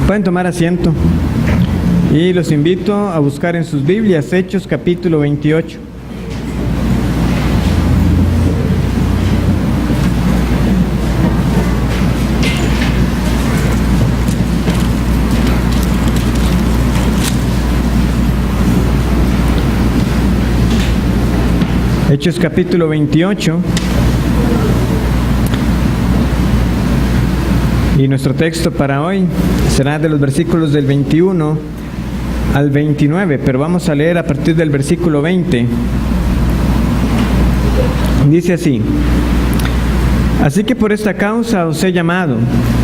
Pueden tomar asiento y los invito a buscar en sus Biblias Hechos capítulo 28. Hechos capítulo 28. Y nuestro texto para hoy será de los versículos del 21 al 29, pero vamos a leer a partir del versículo 20. Dice así: Así que por esta causa os he llamado,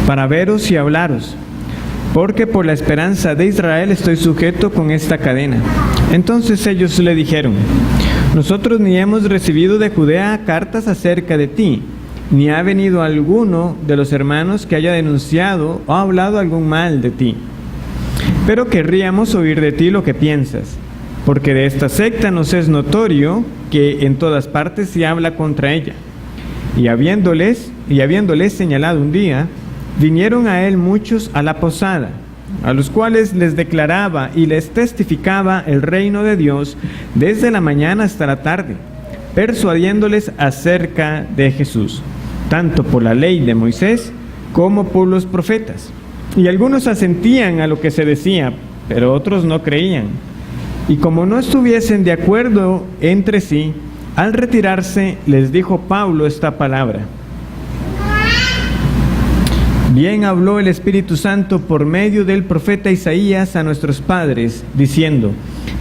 para veros y hablaros, porque por la esperanza de Israel estoy sujeto con esta cadena. Entonces ellos le dijeron: Nosotros ni hemos recibido de Judea cartas acerca de ti, ni ha venido alguno de los hermanos que haya denunciado o hablado algún mal de ti. Pero querríamos oír de ti lo que piensas, porque de esta secta nos es notorio que en todas partes se habla contra ella. Y habiéndoles señalado un día, vinieron a él muchos a la posada, a los cuales les declaraba y les testificaba el reino de Dios desde la mañana hasta la tarde, persuadiéndoles acerca de Jesús, tanto por la ley de Moisés como por los profetas. Y algunos asentían a lo que se decía, pero otros no creían. Y como no estuviesen de acuerdo entre sí, al retirarse les dijo Pablo esta palabra: Bien habló el Espíritu Santo por medio del profeta Isaías a nuestros padres, diciendo: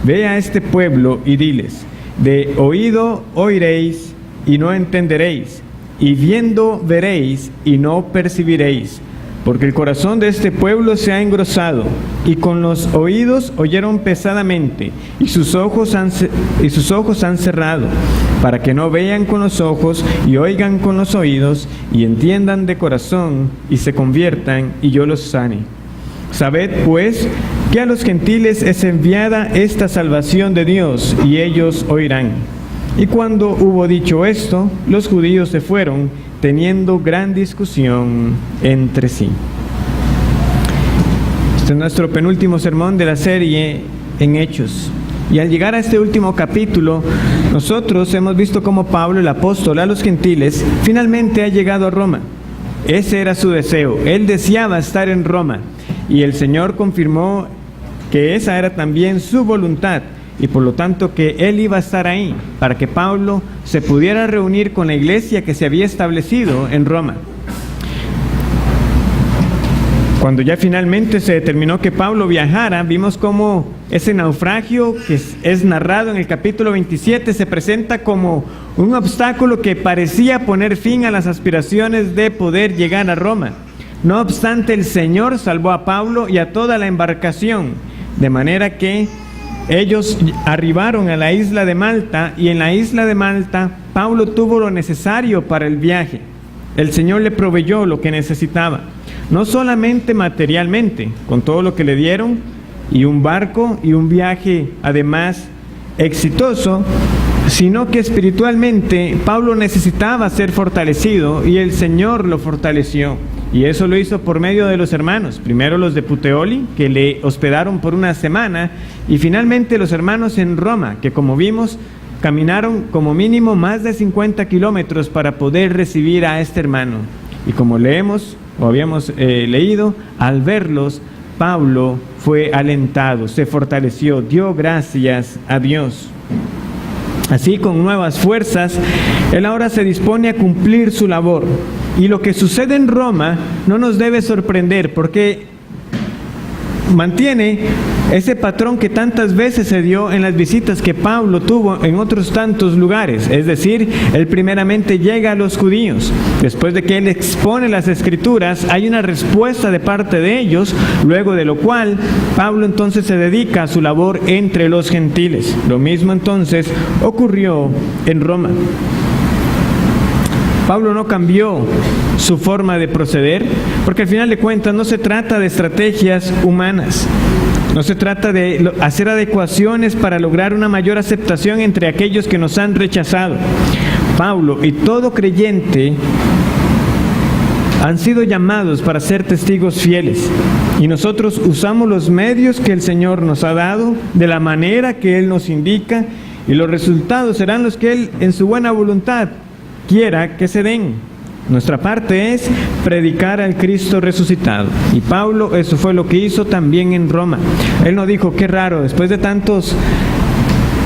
Ve a este pueblo y diles: de oído oiréis y no entenderéis, y viendo veréis y no percibiréis, porque el corazón de este pueblo se ha engrosado, y con los oídos oyeron pesadamente, y sus ojos han cerrado, para que no vean con los ojos y oigan con los oídos, y entiendan de corazón y se conviertan, y yo los sane. Sabed pues que a los gentiles es enviada esta salvación de Dios, y ellos oirán. Y cuando hubo dicho esto, los judíos se fueron, teniendo gran discusión entre sí. Este es nuestro penúltimo sermón de la serie en Hechos. Y al llegar a este último capítulo, nosotros hemos visto cómo Pablo, el apóstol a los gentiles, finalmente ha llegado a Roma. Ese era su deseo. Él deseaba estar en Roma. Y el Señor confirmó que esa era también su voluntad, y por lo tanto que Él iba a estar ahí, para que Pablo se pudiera reunir con la iglesia que se había establecido en Roma. Cuando ya finalmente se determinó que Pablo viajara, vimos cómo ese naufragio que es narrado en el capítulo 27 se presenta como un obstáculo que parecía poner fin a las aspiraciones de poder llegar a Roma. No obstante, el Señor salvó a Pablo y a toda la embarcación, de manera que ellos arribaron a la isla de Malta, y en la isla de Malta Pablo tuvo lo necesario para el viaje. El Señor le proveyó lo que necesitaba, no solamente materialmente, con todo lo que le dieron, y un barco y un viaje además exitoso, sino que espiritualmente Pablo necesitaba ser fortalecido, y el Señor lo fortaleció. Y eso lo hizo por medio de los hermanos, primero los de Puteoli, que le hospedaron por una semana, y finalmente los hermanos en Roma, que como vimos, caminaron como mínimo más de 50 kilómetros para poder recibir a este hermano. Y como leemos, o habíamos leído, al verlos, Pablo fue alentado, se fortaleció, dio gracias a Dios. Así, con nuevas fuerzas, él ahora se dispone a cumplir su labor. Y lo que sucede en Roma no nos debe sorprender, porque mantiene ese patrón que tantas veces se dio en las visitas que Pablo tuvo en otros tantos lugares. Es decir, él primeramente llega a los judíos. Después de que él expone las Escrituras, hay una respuesta de parte de ellos, luego de lo cual Pablo entonces se dedica a su labor entre los gentiles. Lo mismo entonces ocurrió en Roma. Pablo no cambió su forma de proceder, porque al final de cuentas no se trata de estrategias humanas, no se trata de hacer adecuaciones para lograr una mayor aceptación entre aquellos que nos han rechazado. Pablo y todo creyente han sido llamados para ser testigos fieles. Y nosotros usamos los medios que el Señor nos ha dado de la manera que Él nos indica, y los resultados serán los que Él, en su buena voluntad, quiera que se den. Nuestra parte es predicar al Cristo resucitado. Y Pablo, eso fue lo que hizo también en Roma. Él no dijo, qué raro, después de tantos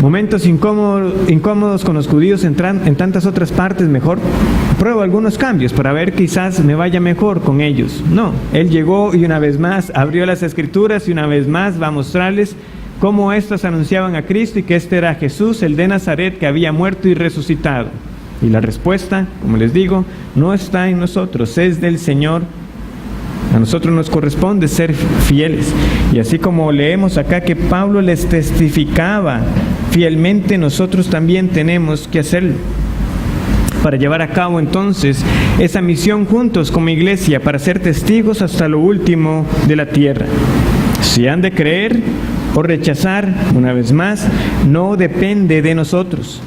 momentos incómodos con los judíos en tantas otras partes, mejor pruebo algunos cambios para ver quizás me vaya mejor con ellos. No, él llegó y una vez más abrió las Escrituras y una vez más va a mostrarles cómo éstas anunciaban a Cristo y que este era Jesús, el de Nazaret, que había muerto y resucitado. Y la respuesta, como les digo, no está en nosotros, es del Señor. A nosotros nos corresponde ser fieles. Y así como leemos acá que Pablo les testificaba fielmente, nosotros también tenemos que hacerlo, para llevar a cabo entonces esa misión juntos como iglesia, para ser testigos hasta lo último de la tierra. Si han de creer o rechazar, una vez más, no depende de nosotros.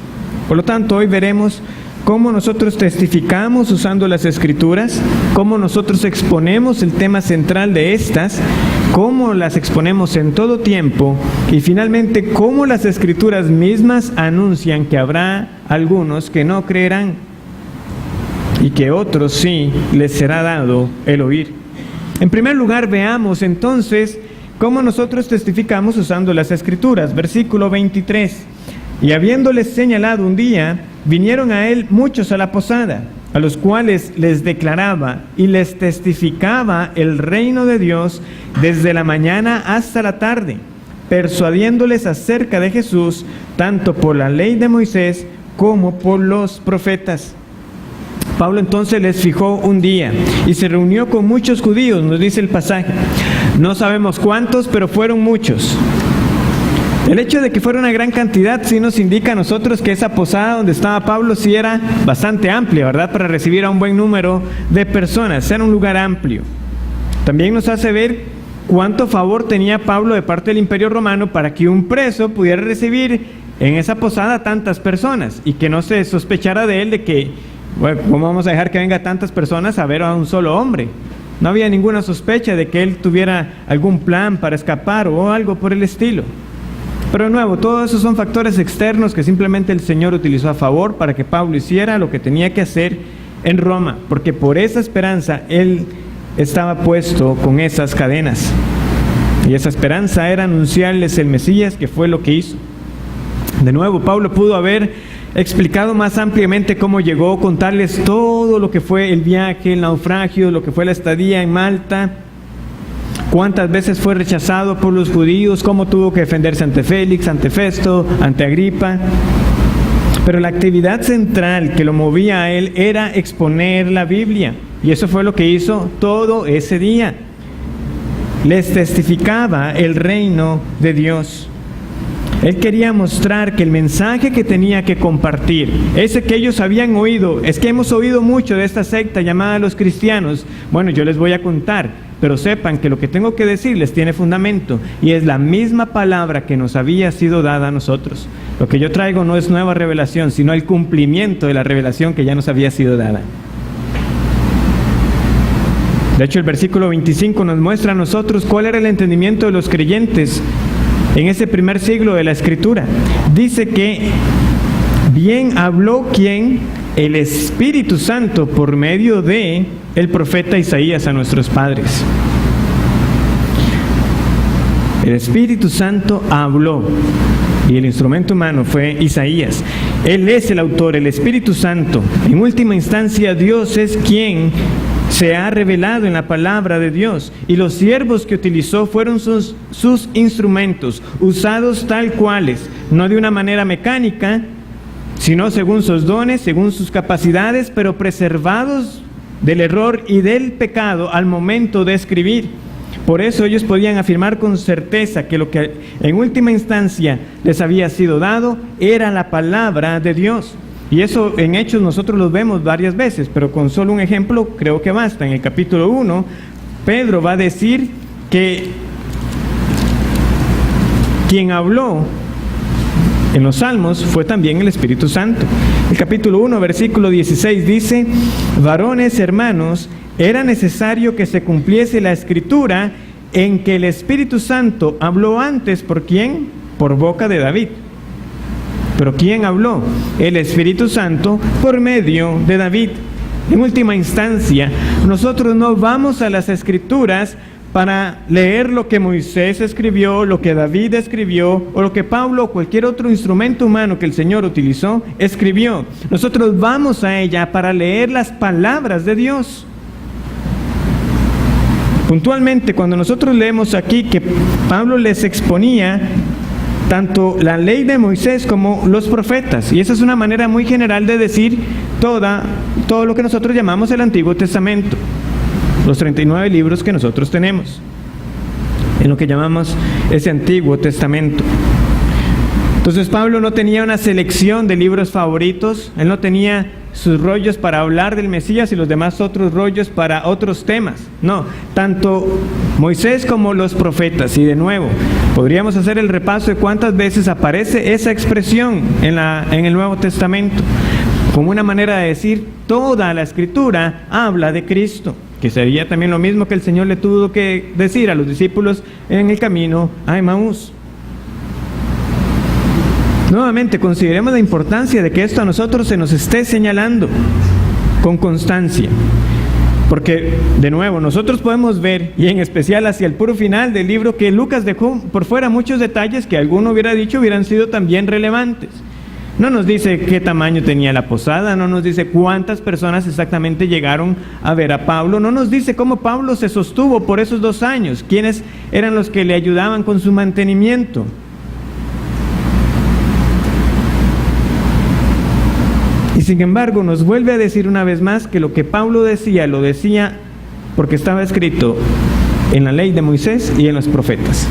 Por lo tanto, hoy veremos cómo nosotros testificamos usando las Escrituras, cómo nosotros exponemos el tema central de estas, cómo las exponemos en todo tiempo y finalmente cómo las Escrituras mismas anuncian que habrá algunos que no creerán y que otros sí les será dado el oír. En primer lugar, veamos entonces cómo nosotros testificamos usando las Escrituras. Versículo 23. Y habiéndoles señalado un día, vinieron a él muchos a la posada, a los cuales les declaraba y les testificaba el reino de Dios desde la mañana hasta la tarde, persuadiéndoles acerca de Jesús, tanto por la ley de Moisés como por los profetas. Pablo entonces les fijó un día y se reunió con muchos judíos, nos dice el pasaje. No sabemos cuántos, pero fueron muchos. El hecho de que fuera una gran cantidad sí nos indica a nosotros que esa posada donde estaba Pablo sí era bastante amplia, ¿verdad? Para recibir a un buen número de personas, era un lugar amplio. También nos hace ver cuánto favor tenía Pablo de parte del Imperio Romano para que un preso pudiera recibir en esa posada tantas personas y que no se sospechara de él de que, bueno, ¿cómo vamos a dejar que venga tantas personas a ver a un solo hombre? No había ninguna sospecha de que él tuviera algún plan para escapar o algo por el estilo. Pero de nuevo, todos esos son factores externos que simplemente el Señor utilizó a favor para que Pablo hiciera lo que tenía que hacer en Roma, porque por esa esperanza él estaba puesto con esas cadenas. Y esa esperanza era anunciarles el Mesías, que fue lo que hizo. De nuevo, Pablo pudo haber explicado más ampliamente cómo llegó, contarles todo lo que fue el viaje, el naufragio, lo que fue la estadía en Malta, cuántas veces fue rechazado por los judíos, cómo tuvo que defenderse ante Félix, ante Festo, ante Agripa. Pero la actividad central que lo movía a él era exponer la Biblia. Y eso fue lo que hizo todo ese día. Les testificaba el reino de Dios. Él quería mostrar que el mensaje que tenía que compartir, ese que ellos habían oído, es que hemos oído mucho de esta secta llamada los cristianos. Bueno, yo les voy a contar, pero sepan que lo que tengo que decirles tiene fundamento y es la misma palabra que nos había sido dada a nosotros. Lo que yo traigo no es nueva revelación, sino el cumplimiento de la revelación que ya nos había sido dada. De hecho, el versículo 25 nos muestra a nosotros cuál era el entendimiento de los creyentes en ese primer siglo de la Escritura. Dice que bien habló ¿quién? El Espíritu Santo por medio de el profeta Isaías a nuestros padres. El Espíritu Santo habló y el instrumento humano fue Isaías. Él es el autor, el Espíritu Santo. En última instancia, Dios es quien se ha revelado en la palabra de Dios, y los siervos que utilizó fueron sus instrumentos, usados tal cuales, no de una manera mecánica, sino según sus dones, según sus capacidades, pero preservados del error y del pecado al momento de escribir. Por eso ellos podían afirmar con certeza que lo que en última instancia les había sido dado era la palabra de Dios. Y eso en Hechos nosotros lo vemos varias veces, pero con solo un ejemplo creo que basta. En el capítulo 1, Pedro va a decir que quien habló en los Salmos fue también el Espíritu Santo. El capítulo 1, versículo 16 dice: varones hermanos, era necesario que se cumpliese la Escritura en que el Espíritu Santo habló antes, ¿por quién? Por boca de David. ¿Pero quién habló? El Espíritu Santo por medio de David. En última instancia, nosotros no vamos a las Escrituras para leer lo que Moisés escribió, lo que David escribió, o lo que Pablo o cualquier otro instrumento humano que el Señor utilizó, escribió. Nosotros vamos a ella para leer las palabras de Dios. Puntualmente, cuando nosotros leemos aquí que Pablo les exponía tanto la ley de Moisés como los profetas, y esa es una manera muy general de decir todo lo que nosotros llamamos el Antiguo Testamento, los 39 libros que nosotros tenemos, en lo que llamamos ese Antiguo Testamento. Entonces Pablo no tenía una selección de libros favoritos, él no tenía sus rollos para hablar del Mesías y los demás otros rollos para otros temas. No, tanto Moisés como los profetas. Y de nuevo, podríamos hacer el repaso de cuántas veces aparece esa expresión en el Nuevo Testamento, como una manera de decir, toda la Escritura habla de Cristo, que sería también lo mismo que el Señor le tuvo que decir a los discípulos en el camino a Emaús. Nuevamente, consideremos la importancia de que esto a nosotros se nos esté señalando con constancia. Porque, de nuevo, nosotros podemos ver, y en especial hacia el puro final del libro, que Lucas dejó por fuera muchos detalles que alguno hubiera dicho hubieran sido también relevantes. No nos dice qué tamaño tenía la posada, no nos dice cuántas personas exactamente llegaron a ver a Pablo, no nos dice cómo Pablo se sostuvo por esos 2 años, quiénes eran los que le ayudaban con su mantenimiento. Y sin embargo nos vuelve a decir una vez más que lo que Pablo decía, lo decía porque estaba escrito en la ley de Moisés y en los profetas.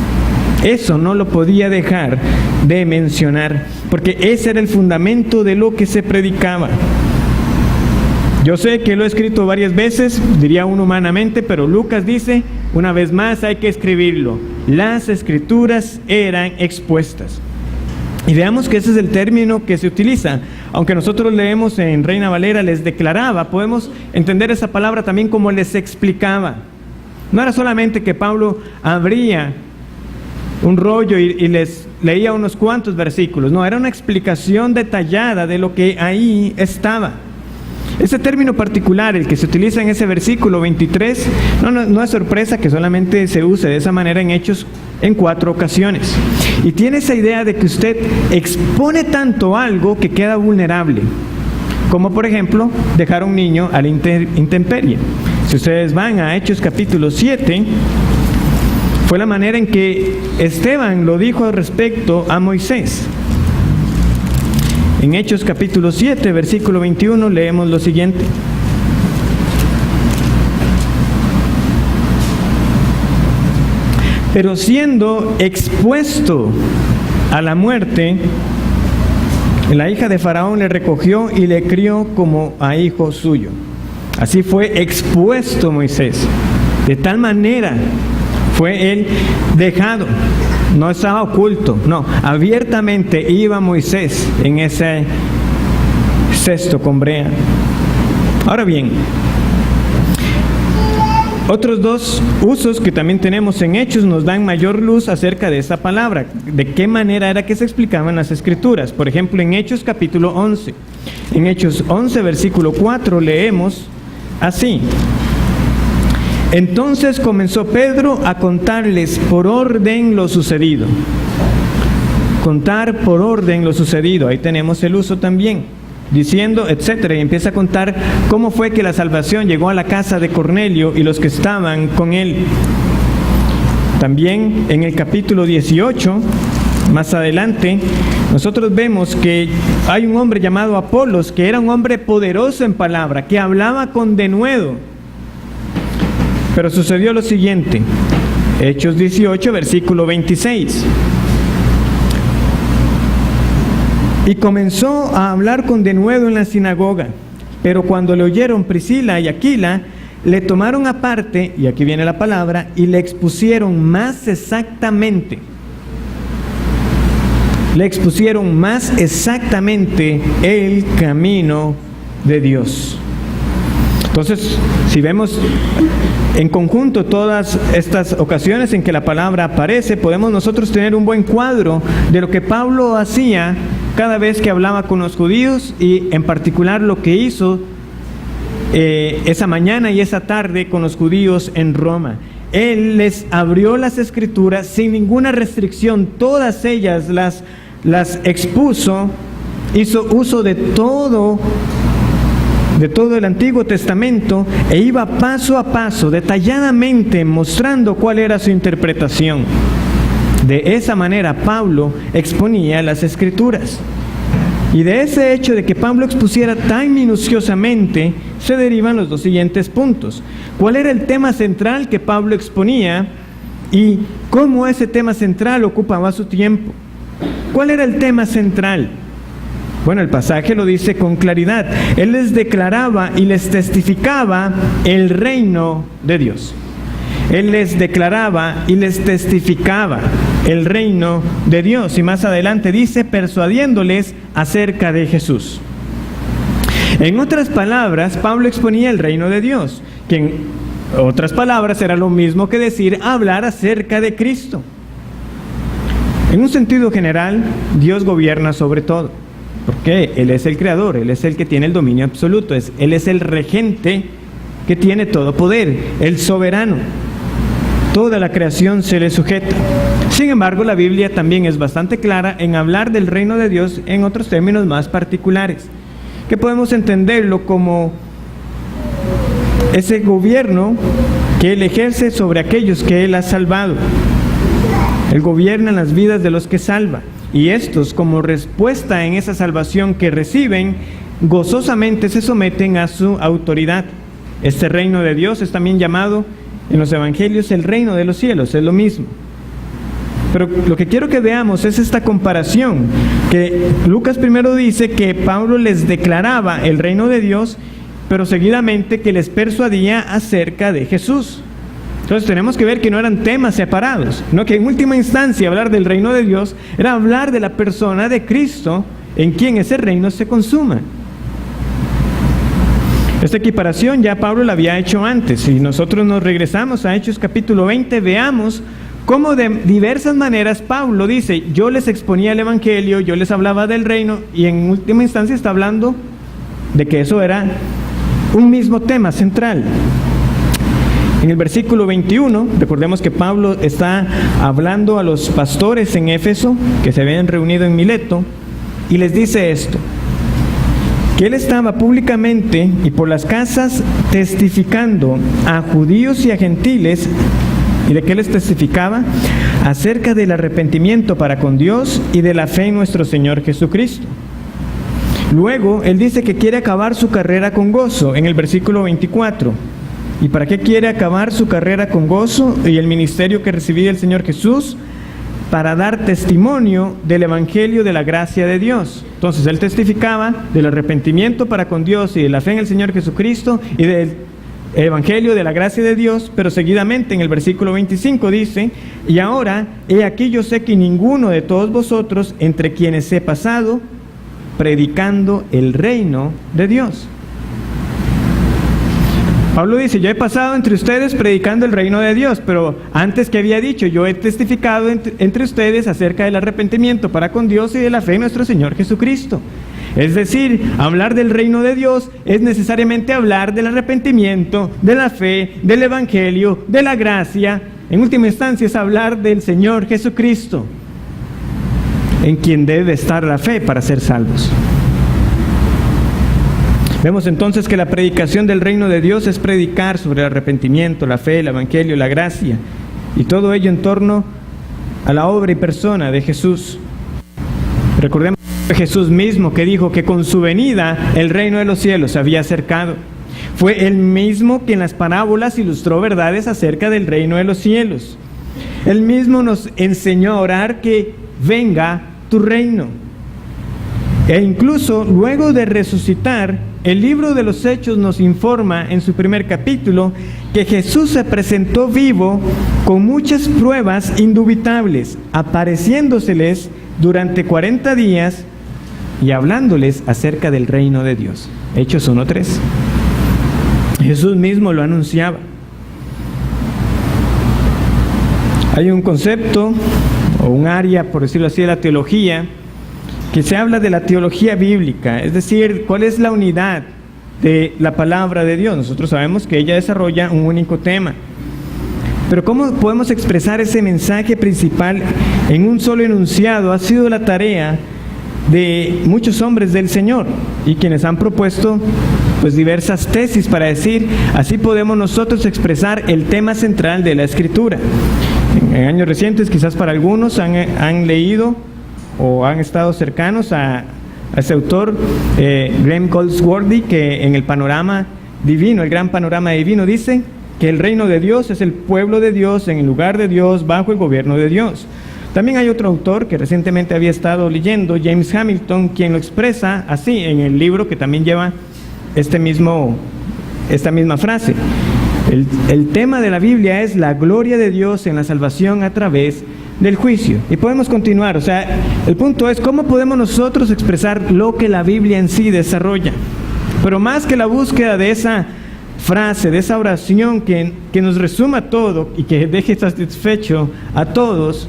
Eso no lo podía dejar de mencionar, porque ese era el fundamento de lo que se predicaba. Yo sé que lo he escrito varias veces, diría uno humanamente, pero Lucas dice, una vez más hay que escribirlo. Las Escrituras eran expuestas. Y veamos que ese es el término que se utiliza. Aunque nosotros leemos en Reina Valera, les declaraba, podemos entender esa palabra también como les explicaba. No era solamente que Pablo abría un rollo y les leía unos cuantos versículos, no, era una explicación detallada de lo que ahí estaba. Ese término particular, el que se utiliza en ese versículo 23, no es sorpresa que solamente se use de esa manera en Hechos en 4 ocasiones. Y tiene esa idea de que usted expone tanto algo que queda vulnerable, como por ejemplo dejar a un niño a la intemperie. Si ustedes van a Hechos capítulo 7, fue la manera en que Esteban lo dijo respecto a Moisés. En Hechos capítulo 7, versículo 21, leemos lo siguiente. Pero siendo expuesto a la muerte, la hija de Faraón le recogió y le crió como a hijo suyo. Así fue expuesto Moisés. De tal manera fue él dejado. No estaba oculto, no, abiertamente iba Moisés en ese cesto con brea. Ahora bien, otros 2 usos que también tenemos en Hechos nos dan mayor luz acerca de esa palabra, de qué manera era que se explicaban las Escrituras. Por ejemplo, en Hechos capítulo 11. En Hechos 11, versículo 4, leemos así. Entonces comenzó Pedro a contarles por orden lo sucedido. Contar por orden lo sucedido, ahí tenemos el uso también, diciendo, etcétera, y empieza a contar cómo fue que la salvación llegó a la casa de Cornelio y los que estaban con él. También en el capítulo 18, más adelante, nosotros vemos que hay un hombre llamado Apolos, que era un hombre poderoso en palabra, que hablaba con denuedo. Pero sucedió lo siguiente, Hechos 18, versículo 26. Y comenzó a hablar con denuedo en la sinagoga, pero cuando le oyeron Priscila y Aquila, le tomaron aparte, y aquí viene la palabra, y le expusieron más exactamente le expusieron más exactamente el camino de Dios. Entonces, si vemos en conjunto todas estas ocasiones en que la palabra aparece, podemos nosotros tener un buen cuadro de lo que Pablo hacía cada vez que hablaba con los judíos, y en particular lo que hizo esa mañana y esa tarde con los judíos en Roma. Él les abrió las Escrituras sin ninguna restricción, todas ellas las expuso, hizo uso de todo el Antiguo Testamento, e iba paso a paso, detalladamente mostrando cuál era su interpretación. De esa manera Pablo exponía las Escrituras. Y de ese hecho de que Pablo expusiera tan minuciosamente, se derivan los dos siguientes puntos. ¿Cuál era el tema central que Pablo exponía y cómo ese tema central ocupaba su tiempo? ¿Cuál era el tema central? Bueno, el pasaje lo dice con claridad. Él les declaraba y les testificaba el reino de Dios. Él les declaraba y les testificaba el reino de Dios. Y más adelante dice, persuadiéndoles acerca de Jesús. En otras palabras, Pablo exponía el reino de Dios, que en otras palabras era lo mismo que decir hablar acerca de Cristo. En un sentido general, Dios gobierna sobre todo, porque Él es el creador, Él es el que tiene el dominio absoluto, Él es el regente que tiene todo poder, el soberano. Toda la creación se le sujeta. Sin embargo, la Biblia también es bastante clara en hablar del reino de Dios en otros términos más particulares, que podemos entenderlo como ese gobierno que Él ejerce sobre aquellos que Él ha salvado. Él gobierna las vidas de los que salva, y estos, como respuesta en esa salvación que reciben, gozosamente se someten a su autoridad. Este reino de Dios es también llamado en los evangelios el reino de los cielos, es lo mismo. Pero lo que quiero que veamos es esta comparación, que Lucas primero dice que Pablo les declaraba el reino de Dios, pero seguidamente que les persuadía acerca de Jesús. Entonces tenemos que ver que no eran temas separados, no, que en última instancia hablar del reino de Dios era hablar de la persona de Cristo, en quien ese reino se consuma. Esta equiparación ya Pablo la había hecho antes. Si nosotros nos regresamos a Hechos capítulo 20, veamos cómo de diversas maneras Pablo dice, yo les exponía el evangelio, yo les hablaba del reino, y en última instancia está hablando de que eso era un mismo tema central. En el versículo 21, recordemos que Pablo está hablando a los pastores en Éfeso, que se habían reunido en Mileto, y les dice esto, que él estaba públicamente y por las casas testificando a judíos y a gentiles. ¿Y de qué les testificaba? Acerca del arrepentimiento para con Dios y de la fe en nuestro Señor Jesucristo. Luego, él dice que quiere acabar su carrera con gozo, en el versículo 24. ¿Y para qué quiere acabar su carrera con gozo y el ministerio que recibí del Señor Jesús? Para dar testimonio del evangelio de la gracia de Dios. Entonces, él testificaba del arrepentimiento para con Dios y de la fe en el Señor Jesucristo y del evangelio de la gracia de Dios, pero seguidamente en el versículo 25 dice, y ahora, he aquí yo sé que ninguno de todos vosotros, entre quienes he pasado, predicando el reino de Dios. Pablo dice, yo he pasado entre ustedes predicando el reino de Dios, pero antes que había dicho, yo he testificado entre ustedes acerca del arrepentimiento para con Dios y de la fe en nuestro Señor Jesucristo. Es decir, hablar del reino de Dios es necesariamente hablar del arrepentimiento, de la fe, del evangelio, de la gracia. En última instancia es hablar del Señor Jesucristo, en quien debe estar la fe para ser salvos. Vemos entonces que la predicación del reino de Dios es predicar sobre el arrepentimiento, la fe, el evangelio, la gracia, y todo ello en torno a la obra y persona de Jesús. Recordemos a Jesús mismo que dijo que con su venida el reino de los cielos se había acercado. Fue él mismo que en las parábolas ilustró verdades acerca del reino de los cielos. Él mismo nos enseñó a orar que venga tu reino. E incluso luego de resucitar, el libro de los Hechos nos informa en su primer capítulo que Jesús se presentó vivo con muchas pruebas indubitables, apareciéndoseles durante 40 días y hablándoles acerca del reino de Dios. Hechos 1:3. Jesús mismo lo anunciaba. Hay un concepto o un área, por decirlo así, de la teología, que se habla de la teología bíblica, es decir, cuál es la unidad de la palabra de Dios. Nosotros sabemos que ella desarrolla un único tema, pero ¿cómo podemos expresar ese mensaje principal en un solo enunciado? Ha sido la tarea de muchos hombres del Señor y quienes han propuesto pues diversas tesis para decir, así podemos nosotros expresar el tema central de la Escritura. En años recientes, quizás para algunos han leído o han estado cercanos a ese autor, Graham Goldsworthy, que en el panorama divino, el gran panorama divino, dice que el reino de Dios es el pueblo de Dios en el lugar de Dios, bajo el gobierno de Dios. También hay otro autor que recientemente había estado leyendo, James Hamilton, quien lo expresa así en el libro que también lleva esta misma frase. El tema de la Biblia es la gloria de Dios en la salvación a través del juicio. Y podemos continuar, o sea, el punto es cómo podemos nosotros expresar lo que la Biblia en sí desarrolla. Pero más que la búsqueda de esa frase, de esa oración que nos resuma todo y que deje satisfecho a todos,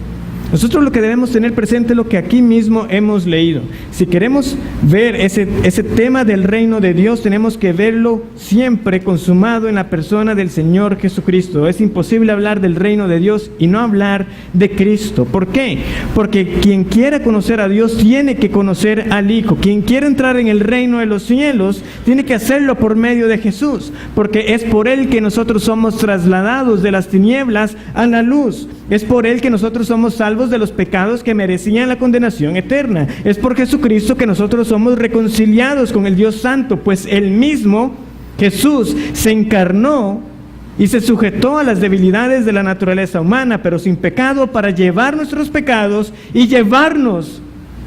nosotros lo que debemos tener presente es lo que aquí mismo hemos leído. Si queremos ver ese tema del reino de Dios, tenemos que verlo siempre consumado en la persona del Señor Jesucristo. Es imposible hablar del reino de Dios y no hablar de Cristo. ¿Por qué? Porque quien quiera conocer a Dios tiene que conocer al Hijo. Quien quiera entrar en el reino de los cielos tiene que hacerlo por medio de Jesús, porque es por Él que nosotros somos trasladados de las tinieblas a la luz. Es por Él que nosotros somos salvos de los pecados que merecían la condenación eterna. Es por Jesucristo que nosotros somos reconciliados con el Dios Santo, pues Él mismo, Jesús, se encarnó y se sujetó a las debilidades de la naturaleza humana, pero sin pecado, para llevar nuestros pecados y llevarnos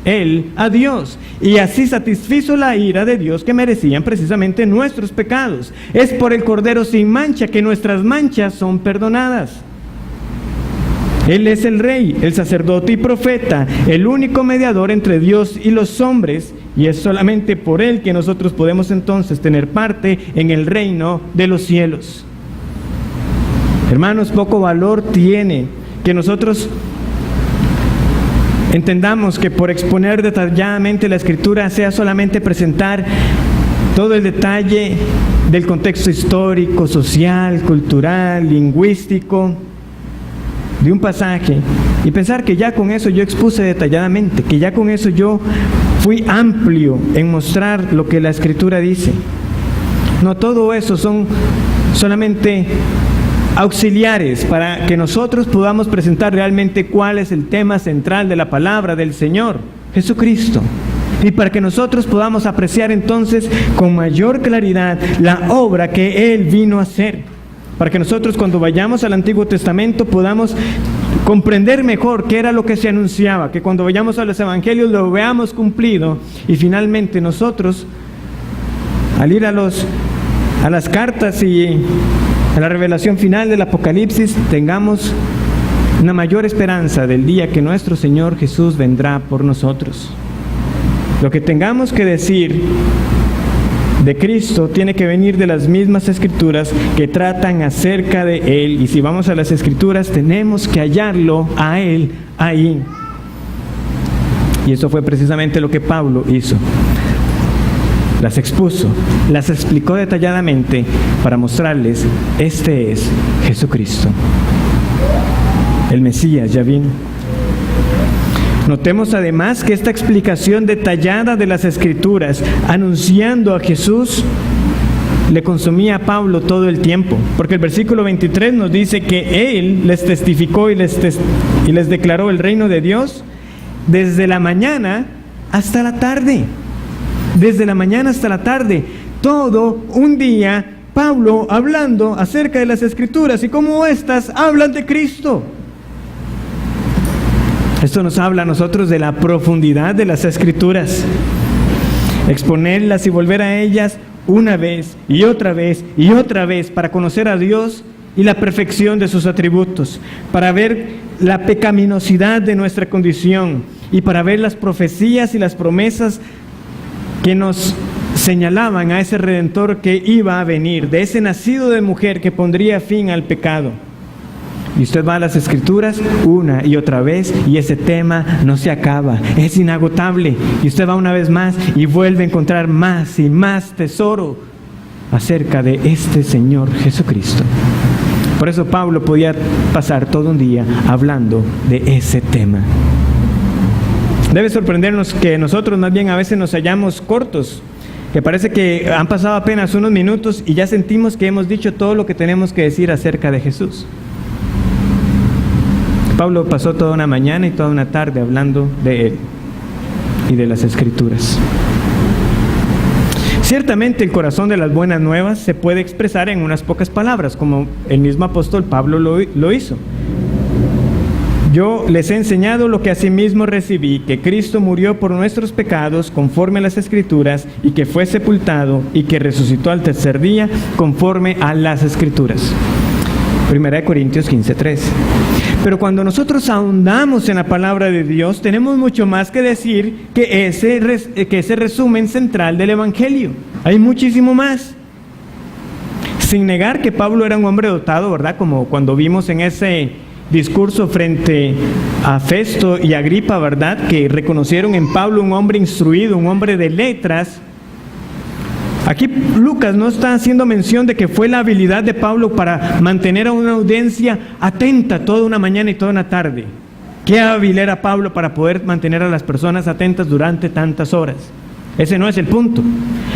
Él a Dios. Y así satisfizo la ira de Dios que merecían precisamente nuestros pecados. Es por el Cordero sin mancha que nuestras manchas son perdonadas. Él es el Rey, el sacerdote y profeta, el único mediador entre Dios y los hombres, y es solamente por Él que nosotros podemos entonces tener parte en el reino de los cielos. Hermanos, poco valor tiene que nosotros entendamos que por exponer detalladamente la Escritura sea solamente presentar todo el detalle del contexto histórico, social, cultural, lingüístico de un pasaje y pensar que ya con eso yo expuse detalladamente, que ya con eso yo fui amplio en mostrar lo que la Escritura dice. No, todo eso son solamente auxiliares para que nosotros podamos presentar realmente cuál es el tema central de la palabra del Señor Jesucristo, y para que nosotros podamos apreciar entonces con mayor claridad la obra que Él vino a hacer. Para que nosotros cuando vayamos al Antiguo Testamento podamos comprender mejor qué era lo que se anunciaba, que cuando vayamos a los Evangelios lo veamos cumplido, y finalmente nosotros al ir a las cartas y a la revelación final del Apocalipsis tengamos una mayor esperanza del día que nuestro Señor Jesús vendrá por nosotros. Lo que tengamos que decir de Cristo tiene que venir de las mismas Escrituras que tratan acerca de Él, y si vamos a las Escrituras tenemos que hallarlo a Él ahí. Y eso fue precisamente lo que Pablo hizo. Las expuso, las explicó detalladamente para mostrarles: este es Jesucristo, el Mesías ya vino. Notemos además que esta explicación detallada de las Escrituras, anunciando a Jesús, le consumía a Pablo todo el tiempo, porque el versículo 23 nos dice que Él les testificó y les declaró el reino de Dios desde la mañana hasta la tarde. Desde la mañana hasta la tarde, todo un día, Pablo hablando acerca de las Escrituras y cómo éstas hablan de Cristo. Esto nos habla a nosotros de la profundidad de las Escrituras. Exponerlas y volver a ellas una vez y otra vez y otra vez para conocer a Dios y la perfección de sus atributos, para ver la pecaminosidad de nuestra condición y para ver las profecías y las promesas que nos señalaban a ese Redentor que iba a venir, de ese nacido de mujer que pondría fin al pecado. Y usted va a las Escrituras una y otra vez y ese tema no se acaba, es inagotable. Y usted va una vez más y vuelve a encontrar más y más tesoro acerca de este Señor Jesucristo. Por eso Pablo podía pasar todo un día hablando de ese tema. Debe sorprendernos que nosotros más bien a veces nos hallamos cortos, que parece que han pasado apenas unos minutos y ya sentimos que hemos dicho todo lo que tenemos que decir acerca de Jesús. Pablo pasó toda una mañana y toda una tarde hablando de Él y de las Escrituras. Ciertamente el corazón de las buenas nuevas se puede expresar en unas pocas palabras, como el mismo apóstol Pablo lo hizo. Yo les he enseñado lo que asimismo recibí, que Cristo murió por nuestros pecados conforme a las Escrituras, y que fue sepultado y que resucitó al tercer día conforme a las Escrituras. 1 Corintios 15:3. Pero cuando nosotros ahondamos en la palabra de Dios, tenemos mucho más que decir que ese resumen central del Evangelio. Hay muchísimo más. Sin negar que Pablo era un hombre dotado, ¿verdad? Como cuando vimos en ese discurso frente a Festo y Agripa, ¿verdad? Que reconocieron en Pablo un hombre instruido, un hombre de letras. Aquí Lucas no está haciendo mención de que fue la habilidad de Pablo para mantener a una audiencia atenta toda una mañana y toda una tarde. Qué hábil era Pablo para poder mantener a las personas atentas durante tantas horas. Ese no es el punto.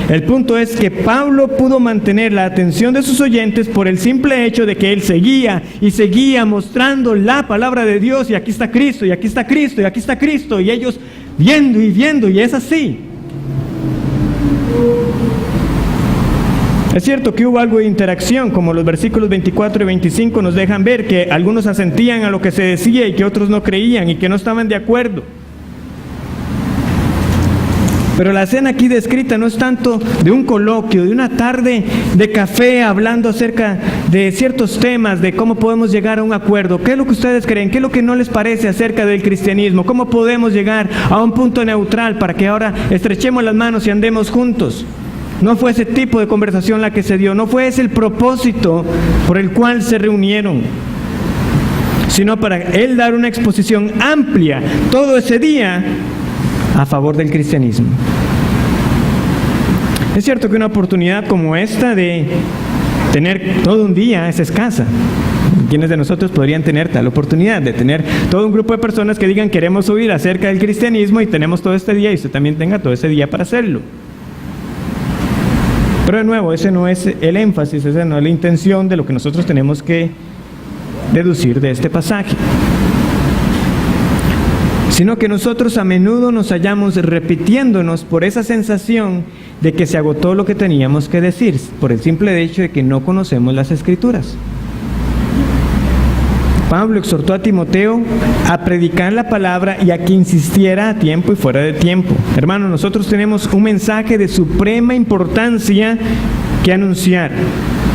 El punto es que Pablo pudo mantener la atención de sus oyentes por el simple hecho de que él seguía y seguía mostrando la palabra de Dios, y aquí está Cristo, y aquí está Cristo, y aquí está Cristo, y ellos viendo y viendo, y es así. Es cierto que hubo algo de interacción, como los versículos 24 y 25 nos dejan ver que algunos asentían a lo que se decía y que otros no creían y que no estaban de acuerdo. Pero la escena aquí descrita no es tanto de un coloquio, de una tarde de café hablando acerca de ciertos temas, de cómo podemos llegar a un acuerdo. ¿Qué es lo que ustedes creen? ¿Qué es lo que no les parece acerca del cristianismo? ¿Cómo podemos llegar a un punto neutral para que ahora estrechemos las manos y andemos juntos? No fue ese tipo de conversación la que se dio, no fue ese el propósito por el cual se reunieron, sino para él dar una exposición amplia todo ese día a favor del cristianismo. Es cierto que una oportunidad como esta de tener todo un día es escasa. ¿Quiénes de nosotros podrían tener tal oportunidad de tener todo un grupo de personas que digan queremos oír acerca del cristianismo y tenemos todo este día y usted también tenga todo ese día para hacerlo? Pero de nuevo, ese no es el énfasis, esa no es la intención de lo que nosotros tenemos que deducir de este pasaje. Sino que nosotros a menudo nos hallamos repitiéndonos por esa sensación de que se agotó lo que teníamos que decir, por el simple hecho de que no conocemos las Escrituras. Pablo exhortó a Timoteo a predicar la palabra y a que insistiera a tiempo y fuera de tiempo. Hermanos, nosotros tenemos un mensaje de suprema importancia que anunciar,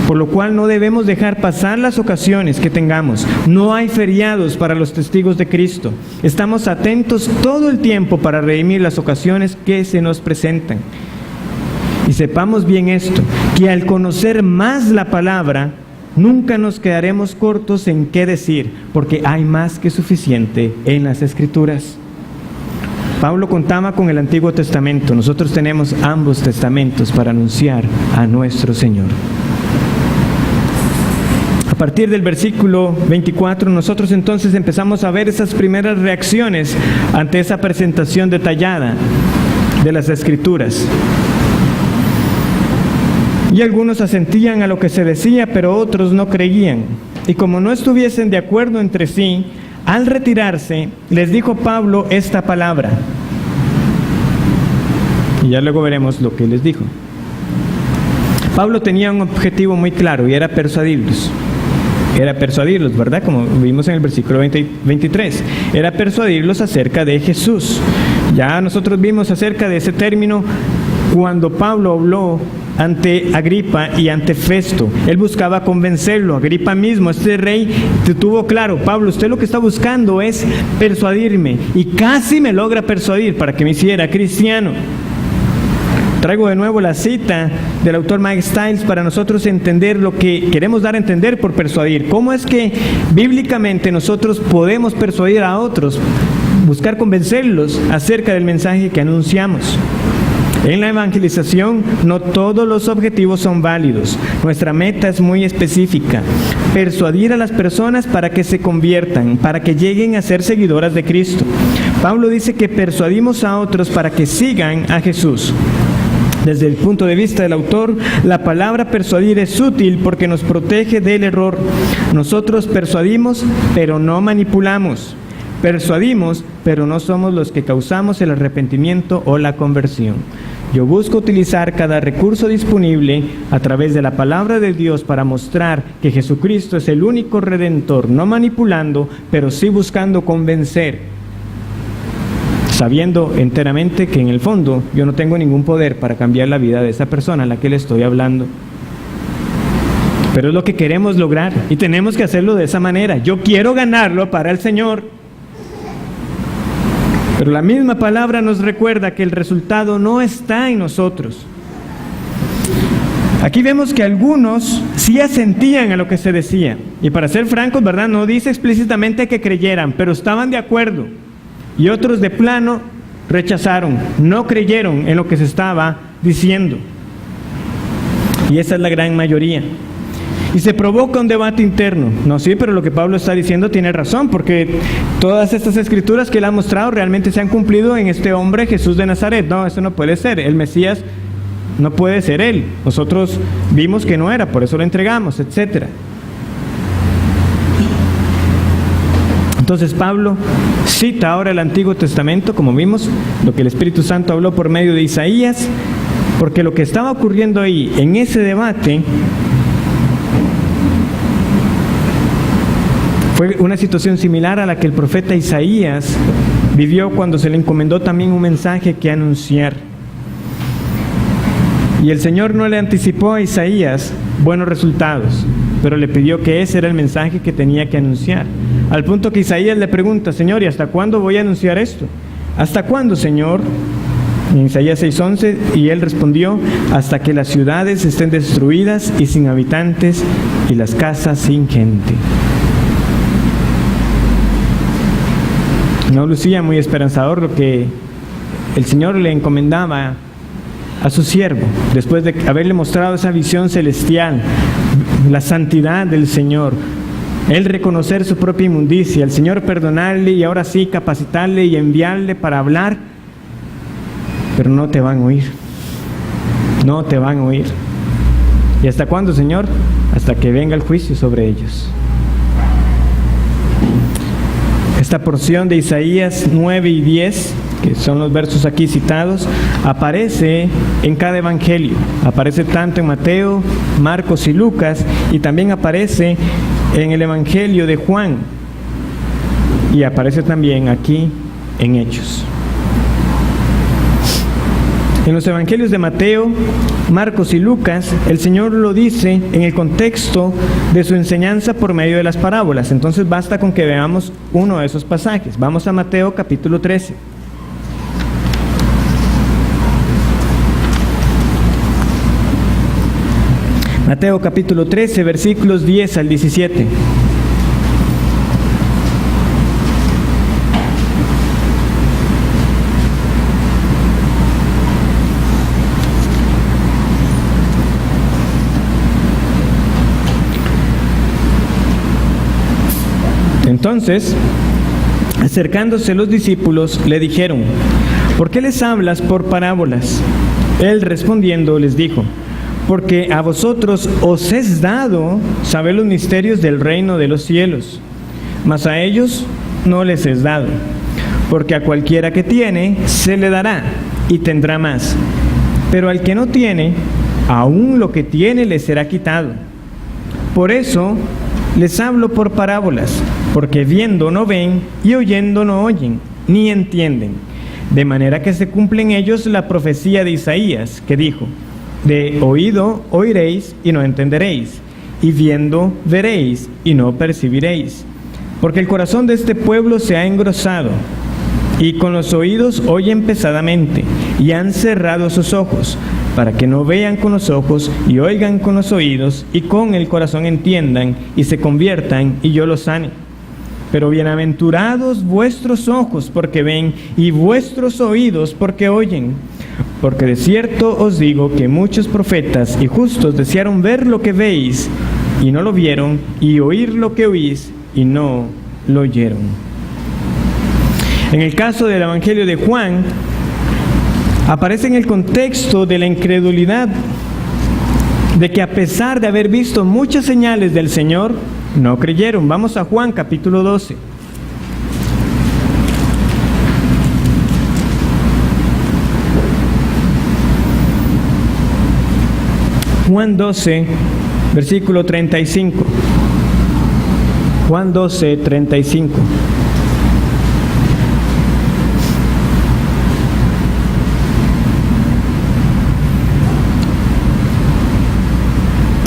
por lo cual no debemos dejar pasar las ocasiones que tengamos. No hay feriados para los testigos de Cristo. Estamos atentos todo el tiempo para redimir las ocasiones que se nos presentan. Y sepamos bien esto, que al conocer más la palabra, nunca nos quedaremos cortos en qué decir, porque hay más que suficiente en las Escrituras. Pablo contaba con el Antiguo Testamento. Nosotros tenemos ambos testamentos para anunciar a nuestro Señor. A partir del versículo 24, nosotros entonces empezamos a ver esas primeras reacciones ante esa presentación detallada de las Escrituras. Y algunos asentían a lo que se decía, pero otros no creían. Y como no estuviesen de acuerdo entre sí, al retirarse, les dijo Pablo esta palabra. Y ya luego veremos lo que les dijo. Pablo tenía un objetivo muy claro y era persuadirlos. Era persuadirlos, ¿verdad? Como vimos en el versículo 23. Era persuadirlos acerca de Jesús. Ya nosotros vimos acerca de ese término cuando Pablo habló ante Agripa y ante Festo. Él buscaba convencerlo. Agripa mismo, este rey, tuvo claro: Pablo, usted lo que está buscando es persuadirme, y casi me logra persuadir para que me hiciera cristiano. Traigo de nuevo la cita del autor Mike Stiles para nosotros entender lo que queremos dar a entender por persuadir. ¿Cómo es que bíblicamente nosotros podemos persuadir a otros, buscar convencerlos acerca del mensaje que anunciamos? En la evangelización, no todos los objetivos son válidos. Nuestra meta es muy específica: persuadir a las personas para que se conviertan, para que lleguen a ser seguidoras de Cristo. Pablo dice que persuadimos a otros para que sigan a Jesús. Desde el punto de vista del autor, la palabra persuadir es útil porque nos protege del error. Nosotros persuadimos, pero no manipulamos. Persuadimos, pero no somos los que causamos el arrepentimiento o la conversión. Yo busco utilizar cada recurso disponible a través de la palabra de Dios para mostrar que Jesucristo es el único Redentor, no manipulando, pero sí buscando convencer, sabiendo enteramente que en el fondo yo no tengo ningún poder para cambiar la vida de esa persona a la que le estoy hablando. Pero es lo que queremos lograr y tenemos que hacerlo de esa manera. Yo quiero ganarlo para el Señor. Pero la misma palabra nos recuerda que el resultado no está en nosotros. Aquí vemos que algunos sí asentían a lo que se decía. Y para ser francos, ¿verdad? No dice explícitamente que creyeran, pero estaban de acuerdo. Y otros de plano rechazaron, no creyeron en lo que se estaba diciendo. Y esa es la gran mayoría. Y se provoca un debate interno. No, sí, pero lo que Pablo está diciendo tiene razón, porque todas estas escrituras que él ha mostrado realmente se han cumplido en este hombre Jesús de Nazaret. No, eso no puede ser. El Mesías no puede ser él. Nosotros vimos que no era, por eso lo entregamos, etc. Entonces Pablo cita ahora el Antiguo Testamento, como vimos, lo que el Espíritu Santo habló por medio de Isaías, porque lo que estaba ocurriendo ahí, en ese debate, fue una situación similar a la que el profeta Isaías vivió cuando se le encomendó también un mensaje que anunciar. Y el Señor no le anticipó a Isaías buenos resultados, pero le pidió que ese era el mensaje que tenía que anunciar. Al punto que Isaías le pregunta: Señor, ¿y hasta cuándo voy a anunciar esto? ¿Hasta cuándo, Señor? En Isaías 6:11, y él respondió: hasta que las ciudades estén destruidas y sin habitantes, y las casas sin gente. No lucía muy esperanzador lo que el Señor le encomendaba a su siervo, después de haberle mostrado esa visión celestial, la santidad del Señor, él reconocer su propia inmundicia, el Señor perdonarle y ahora sí capacitarle y enviarle para hablar. Pero no te van a oír, no te van a oír. ¿Y hasta cuándo, Señor? Hasta que venga el juicio sobre ellos. Esta porción de Isaías 9 y 10, que son los versos aquí citados, aparece en cada evangelio. Aparece tanto en Mateo, Marcos y Lucas, y también aparece en el evangelio de Juan, y aparece también aquí en Hechos. En los evangelios de Mateo, Marcos y Lucas, el Señor lo dice en el contexto de su enseñanza por medio de las parábolas. Entonces basta con que veamos uno de esos pasajes. Vamos a Mateo capítulo 13. Mateo capítulo 13, versículos 10 al 17. Entonces, acercándose los discípulos, le dijeron: ¿por qué les hablas por parábolas? Él respondiendo les dijo: porque a vosotros os es dado saber los misterios del reino de los cielos, mas a ellos no les es dado. Porque a cualquiera que tiene, se le dará, y tendrá más. Pero al que no tiene, aún lo que tiene le será quitado. Por eso les hablo por parábolas, porque viendo no ven, y oyendo no oyen, ni entienden. De manera que se cumple en ellos la profecía de Isaías, que dijo: De oído oiréis y no entenderéis, y viendo veréis y no percibiréis. Porque el corazón de este pueblo se ha engrosado, y con los oídos oyen pesadamente, y han cerrado sus ojos, para que no vean con los ojos, y oigan con los oídos, y con el corazón entiendan, y se conviertan, y yo los sane. Pero bienaventurados vuestros ojos porque ven, y vuestros oídos porque oyen. Porque de cierto os digo que muchos profetas y justos desearon ver lo que veis, y no lo vieron, y oír lo que oís, y no lo oyeron. En el caso del Evangelio de Juan, aparece en el contexto de la incredulidad, de que a pesar de haber visto muchas señales del Señor, no creyeron. Vamos a Juan capítulo 12. Juan 12, versículo 35. Juan 12, 35.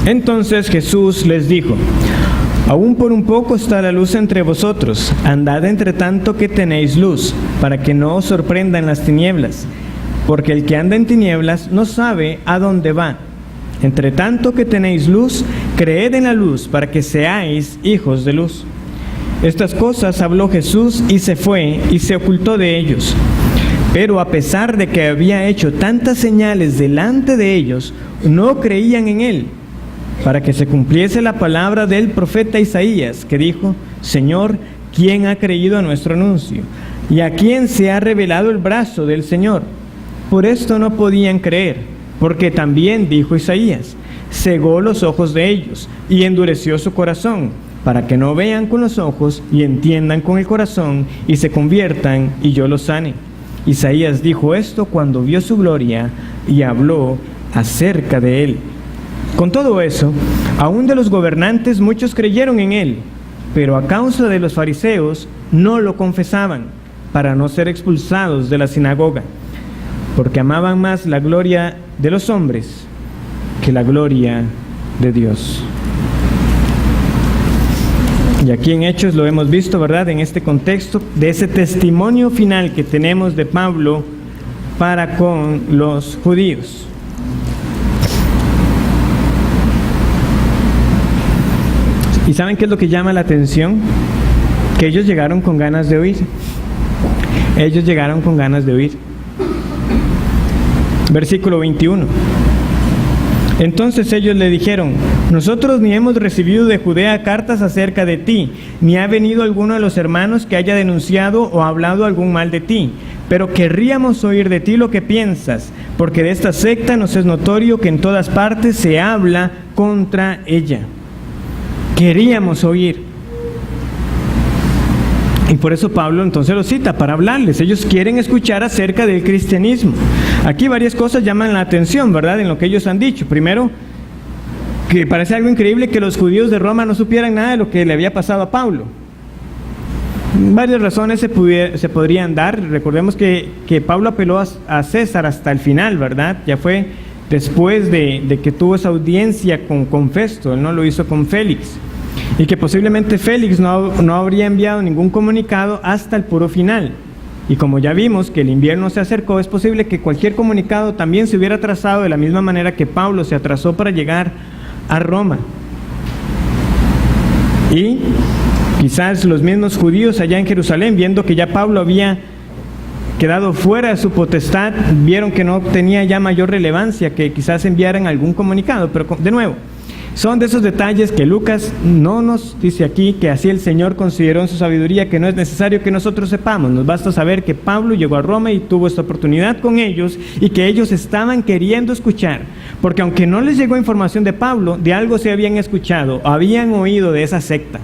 Entonces Jesús les dijo: aún por un poco está la luz entre vosotros, andad entre tanto que tenéis luz, para que no os sorprendan las tinieblas, porque el que anda en tinieblas no sabe a dónde va. Entre tanto que tenéis luz, creed en la luz, para que seáis hijos de luz. Estas cosas habló Jesús y se fue, y se ocultó de ellos. Pero a pesar de que había hecho tantas señales delante de ellos, no creían en él, para que se cumpliese la palabra del profeta Isaías, que dijo: Señor, ¿quién ha creído a nuestro anuncio? ¿Y a quién se ha revelado el brazo del Señor? Por esto no podían creer, porque también dijo Isaías: cegó los ojos de ellos y endureció su corazón, para que no vean con los ojos y entiendan con el corazón y se conviertan y yo los sane. Isaías dijo esto cuando vio su gloria y habló acerca de él. Con todo eso, aún de los gobernantes muchos creyeron en él, pero a causa de los fariseos no lo confesaban, para no ser expulsados de la sinagoga, porque amaban más la gloria de los hombres que la gloria de Dios. Y aquí en Hechos lo hemos visto, ¿verdad?, en este contexto de ese testimonio final que tenemos de Pablo para con los judíos. ¿Y saben qué es lo que llama la atención? Que ellos llegaron con ganas de oír. Ellos llegaron con ganas de oír. Versículo 21. Entonces ellos le dijeron: nosotros ni hemos recibido de Judea cartas acerca de ti, ni ha venido alguno de los hermanos que haya denunciado o hablado algún mal de ti, pero querríamos oír de ti lo que piensas, porque de esta secta nos es notorio que en todas partes se habla contra ella. Queríamos oír. Y por eso Pablo entonces los cita para hablarles. Ellos quieren escuchar acerca del cristianismo. Aquí varias cosas llaman la atención, ¿verdad?, en lo que ellos han dicho. Primero, que parece algo increíble que los judíos de Roma no supieran nada de lo que le había pasado a Pablo. Varias razones se podrían dar. Recordemos que Pablo apeló a César hasta el final, ¿verdad? Ya fue después de que tuvo esa audiencia con Festo. Él no lo hizo con Félix. Y que posiblemente Félix no habría enviado ningún comunicado hasta el puro final. Y como ya vimos que el invierno se acercó, es posible que cualquier comunicado también se hubiera atrasado de la misma manera que Pablo se atrasó para llegar a Roma. Y quizás los mismos judíos allá en Jerusalén, viendo que ya Pablo había quedado fuera de su potestad, vieron que no tenía ya mayor relevancia que quizás enviaran algún comunicado. Pero de nuevo, son de esos detalles que Lucas no nos dice aquí, que así el Señor consideró en su sabiduría que no es necesario que nosotros sepamos. Nos basta saber que Pablo llegó a Roma y tuvo esta oportunidad con ellos, y que ellos estaban queriendo escuchar, porque aunque no les llegó información de Pablo, de algo se habían escuchado, habían oído de esa secta.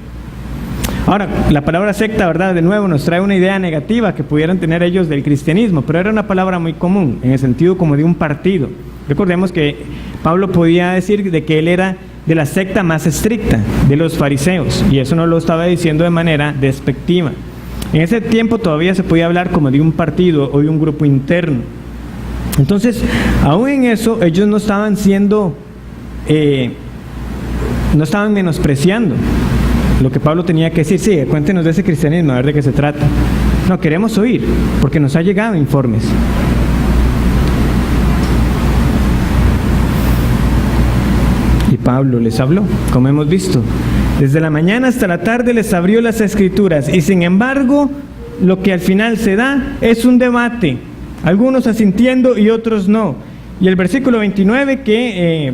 Ahora, la palabra secta, ¿verdad?, de nuevo nos trae una idea negativa que pudieran tener ellos del cristianismo, pero era una palabra muy común, en el sentido como de un partido. Recordemos que Pablo podía decir de que él era de la secta más estricta, de los fariseos, y eso no lo estaba diciendo de manera despectiva. En ese tiempo todavía se podía hablar como de un partido o de un grupo interno. Entonces, aún en eso, ellos no estaban no estaban menospreciando lo que Pablo tenía que decir. Sí, cuéntenos de ese cristianismo, a ver de qué se trata. No, queremos oír, porque nos ha llegado informes. Y Pablo les habló, como hemos visto. Desde la mañana hasta la tarde les abrió las Escrituras, y sin embargo, lo que al final se da es un debate, algunos asintiendo y otros no. Y el versículo 29 que,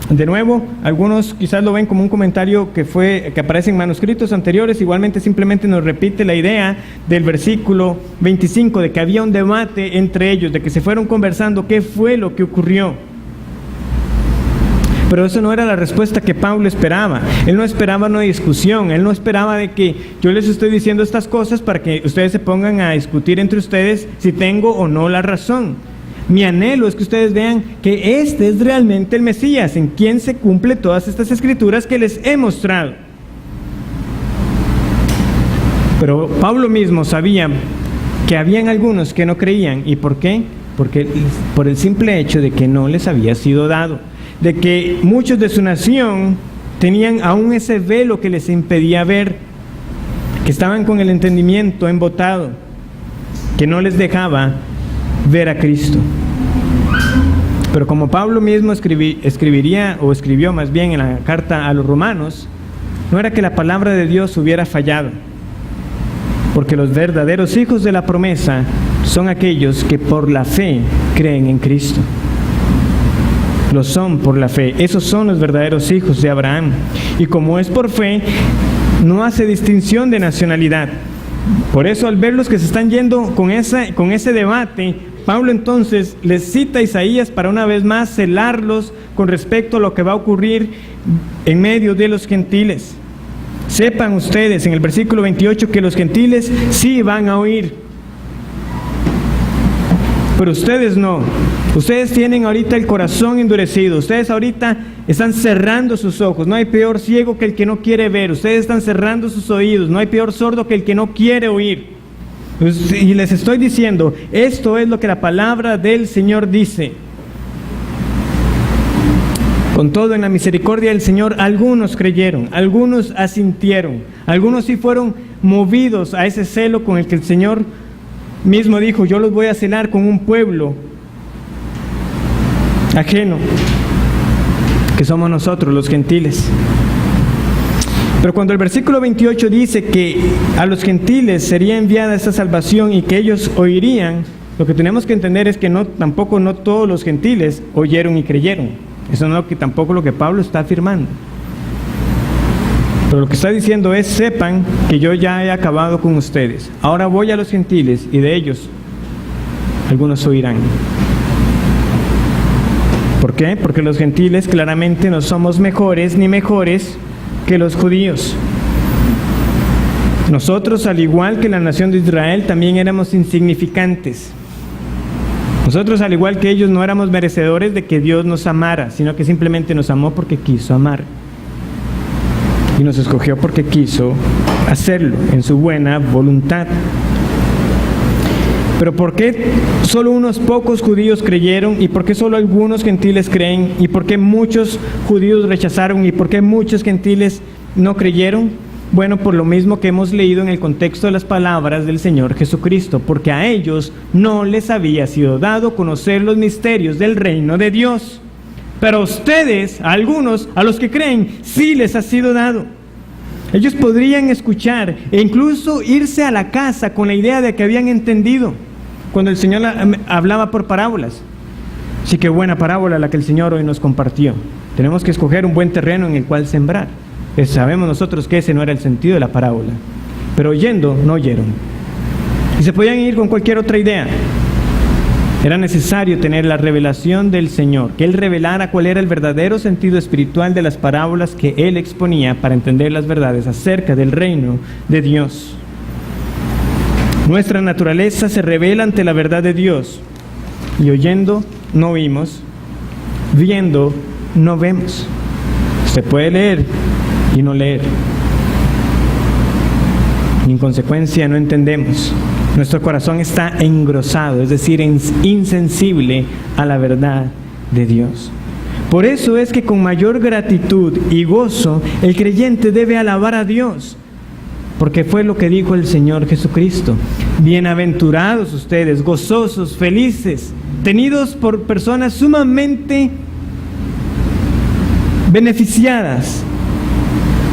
de nuevo, algunos quizás lo ven como un comentario que aparece en manuscritos anteriores, igualmente simplemente nos repite la idea del versículo 25, de que había un debate entre ellos, de que se fueron conversando qué fue lo que ocurrió. Pero eso no era la respuesta que Pablo esperaba. Él no esperaba una discusión, él no esperaba de que yo les estoy diciendo estas cosas para que ustedes se pongan a discutir entre ustedes si tengo o no la razón. Mi anhelo es que ustedes vean que este es realmente el Mesías, en quien se cumple todas estas escrituras que les he mostrado. Pero Pablo mismo sabía que habían algunos que no creían. ¿Y por qué? Porque por el simple hecho de que no les había sido dado, de que muchos de su nación tenían aún ese velo que les impedía ver, que estaban con el entendimiento embotado, que no les dejaba ver a Cristo. Pero como Pablo mismo escribió más bien en la carta a los romanos, no era que la palabra de Dios hubiera fallado, porque los verdaderos hijos de la promesa son aquellos que por la fe creen en Cristo. Lo son por la fe. Esos son los verdaderos hijos de Abraham. Y como es por fe, no hace distinción de nacionalidad. Por eso, al ver los que se están yendo con ese debate, Pablo entonces les cita a Isaías para una vez más celarlos con respecto a lo que va a ocurrir en medio de los gentiles. Sepan ustedes en el versículo 28 que los gentiles sí van a oír, pero ustedes no. Ustedes tienen ahorita el corazón endurecido. Ustedes ahorita están cerrando sus ojos. No hay peor ciego que el que no quiere ver. Ustedes están cerrando sus oídos. No hay peor sordo que el que no quiere oír. Y les estoy diciendo, esto es lo que la palabra del Señor dice. Con todo, en la misericordia del Señor, algunos creyeron, algunos asintieron, algunos sí fueron movidos a ese celo con el que el Señor mismo dijo: yo los voy a celar con un pueblo ajeno, que somos nosotros los gentiles. Pero cuando el versículo 28 dice que a los gentiles sería enviada esta salvación y que ellos oirían, lo que tenemos que entender es que tampoco todos los gentiles oyeron y creyeron. Eso no es tampoco lo que Pablo está afirmando. Pero lo que está diciendo es: sepan que yo ya he acabado con ustedes. Ahora voy a los gentiles y de ellos algunos oirán. ¿Por qué? Porque los gentiles claramente no somos mejores ni mejores que los judíos. Nosotros, al igual que la nación de Israel, también éramos insignificantes. Nosotros, al igual que ellos, no éramos merecedores de que Dios nos amara, sino que simplemente nos amó porque quiso amar. Y nos escogió porque quiso hacerlo en su buena voluntad. Pero ¿por qué solo unos pocos judíos creyeron? ¿Y por qué solo algunos gentiles creen? ¿Y por qué muchos judíos rechazaron? ¿Y por qué muchos gentiles no creyeron? Bueno, por lo mismo que hemos leído en el contexto de las palabras del Señor Jesucristo, porque a ellos no les había sido dado conocer los misterios del reino de Dios. Pero a ustedes, a algunos, a los que creen, sí les ha sido dado. Ellos podrían escuchar e incluso irse a la casa con la idea de que habían entendido cuando el Señor hablaba por parábolas. Sí, qué buena parábola la que el Señor hoy nos compartió. Tenemos que escoger un buen terreno en el cual sembrar. Sabemos nosotros que ese no era el sentido de la parábola. Pero oyendo, no oyeron. Y se podían ir con cualquier otra idea. Era necesario tener la revelación del Señor, que Él revelara cuál era el verdadero sentido espiritual de las parábolas que Él exponía para entender las verdades acerca del reino de Dios. Nuestra naturaleza se revela ante la verdad de Dios, y oyendo no oímos, viendo no vemos. Se puede leer y no leer. Y en consecuencia no entendemos. Nuestro corazón está engrosado, es decir, insensible a la verdad de Dios. Por eso es que con mayor gratitud y gozo el creyente debe alabar a Dios, porque fue lo que dijo el Señor Jesucristo: bienaventurados ustedes, gozosos, felices, tenidos por personas sumamente beneficiadas.